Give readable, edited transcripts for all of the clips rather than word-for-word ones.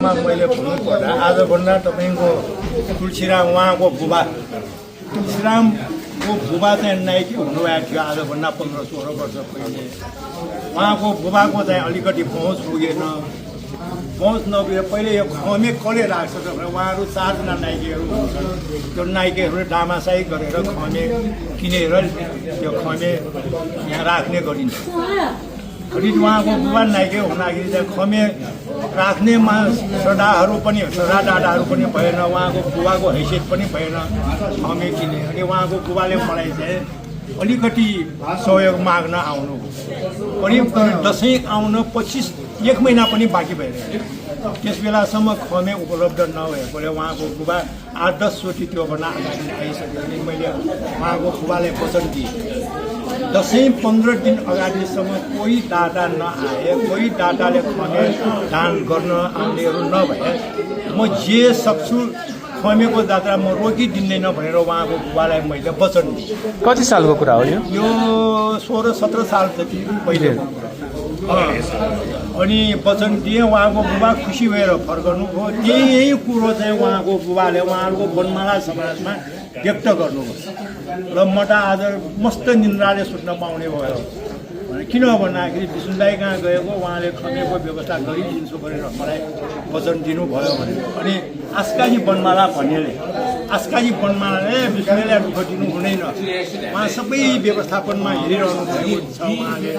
मैले भन्नुपर्दा आजभन्दा तपाईँको तुलसीराम उहाँको बुबा तुलसीरामको बुबा चाहिँ नाइकी हुनुभएको थियो आजभन्दा 15-16 वर्ष पहिले। उहाँको बुबाको चाहिँ अलिकति पहुँच पुगेन। पहुँच नपुगे पहिले यो खमे कसले राख्छ त भने उहाँहरू 4 जना नाइकेहरू हुन्छन्। त्यो नाइकेहरूले डामासाई गरेर खमे किनेर त्यो खमे यहाँ राख्ने गरिन्छ। अनि उहाँको बुबा नाइके हुँदाखेरि चाहिँ खमे राख्नेमा सडाहरू पनि डाडाहरू पनि भएन। उहाँको बुबाको हैसियत पनि भएन खमे किने। अनि उहाँको बुबाले मलाई चाहिँ अलिकति सहयोग माग्न आउनु। करिब दसैँ आउन 1 महिना पनि बाँकी भइरहेको। त्यस बेलासम्म खमे उपलब्ध नभएकोले उहाँको बुबा 8-10 चोटि त्योभन्दा अगाडि आइसक्यो। अनि मैले उहाँको बुबाले वचन दिएँ दसैँ 15 दिन अगाडिसम्म कोही दाता नआए, कोही दाताले खमे दान गर्न आउनेहरू नभए म जे सक्छु खमेको जात्रा म रोकिदिँदैन भनेर उहाँको बुबालाई मैले वचन दिएँ। कति सालको कुरा हो यो? 16-17 साल जति पहिले। अनि वचन दिएँ। उहाँको बुबा खुसी भएर फर्कनु भयो। त्यही कुरो चाहिँ उहाँको बुबाले उहाँहरूको वनमाला समाजमा व्यक्त गर्नुभयो र म त आज मस्त निन्द्राले सुत्न पाउने भयो। किन भन्दाखेरि विष्णु दाई कहाँ गएको उहाँले खमेको व्यवस्था गरिदिन्छु भनेर मलाई वचन दिनुभयो भने। अनि आस्काजी वनमाला भन्नेले आस्काजी वनमालाले विष्णुले दुःख दिनु हुँदैन। उहाँ सबै व्यवस्थापनमा हेरिरहनु भएको छ। उहाँले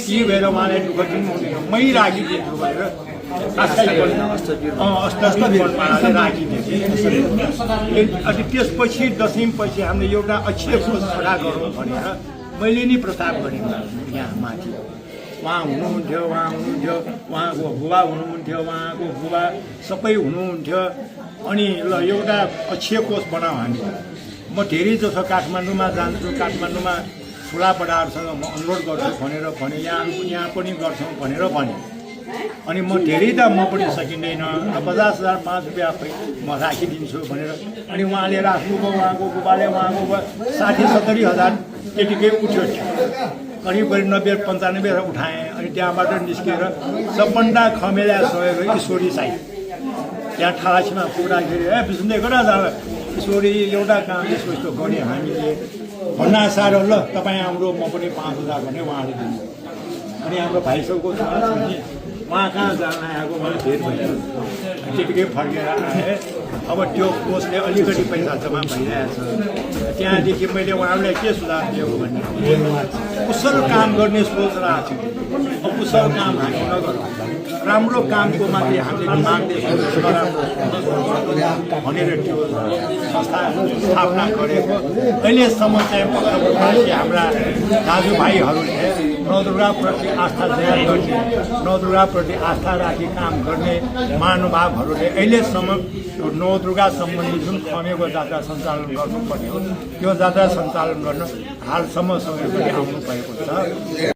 के भएर उहाँले दुःख दिनु हुँदैन, मै राखिदिन्छु भनेर वनमालाले राखिदिएँ। अनि त्यसपछि दसैँपछि हामीले एउटा अक्षय कोष खडा गरौँ भनेर मैले नि प्रस्ताव गरेँ यहाँ माथि। उहाँ हुनुहुन्थ्यो, उहाँको बुबा हुनुहुन्थ्यो, उहाँको बुबा सबै हुनुहुन्थ्यो। अनि ल एउटा अक्षय कोष बनाऊ हामी। म धेरै जसो काठमाडौँमा जान्छु, काठमाडौँमा ठुला बडाहरूसँग म अनुरोध गर्छु भनेर भने यहाँ पनि गर्छौँ भनेर भने। अनि म धेरै त म पनि सकिँदैन, 50,000 5 रुपियाँ म राखिदिन्छु भनेर। अनि उहाँले राख्नुभयो। उहाँको बुबाले उहाँको 60-70 हजार त्यतिकै उठ्यो। करिब 90-95 उठाएँ। अनि त्यहाँबाट निस्केर सबभन्दा खमेला सहयोग ईश्वरी साई त्यहाँ ठालासीमा पुग्दाखेरि विष्णुले कता जाँदा ईश्वरी एउटा काम यस्तो यस्तो गर्ने हामीले भन्न साह्रो ल तपाईँ हाम्रो म पनि 5,000 भने उहाँले दिनु। अनि हाम्रो भाइ सबको छोरा छोरी उहाँ कहाँ जान आएको मलाई भेट भयो। त्यतिकै फर्केर आएँ। अब त्यो कोषले अलिकति पैसा जम्मा भइरहेछ। त्यहाँदेखि मैले उहाँहरूलाई के सुझाव दिएको भने कुशल काम गर्ने सोच रहेको छु। अकुशल काम हामी नगरौँ, राम्रो कामको माथि हामीले माग्दैछौँ भनेर त्यो संस्था स्थापना गरेको। अहिलेसम्म चाहिँ पत्रकारले हाम्रा दाजुभाइहरूले नवदुर्गाप्रति आस्था जाहेर गर्ने, नवदुर्गाप्रति आस्था राखी काम गर्ने महानुभावहरूले अहिलेसम्म नवदुर्गा सम्बन्धी जुन खमेको जात्रा सञ्चालन गर्नुपर्ने हो त्यो जात्रा सञ्चालन गर्न हालसम्म समय पनि आउनु भएको छ।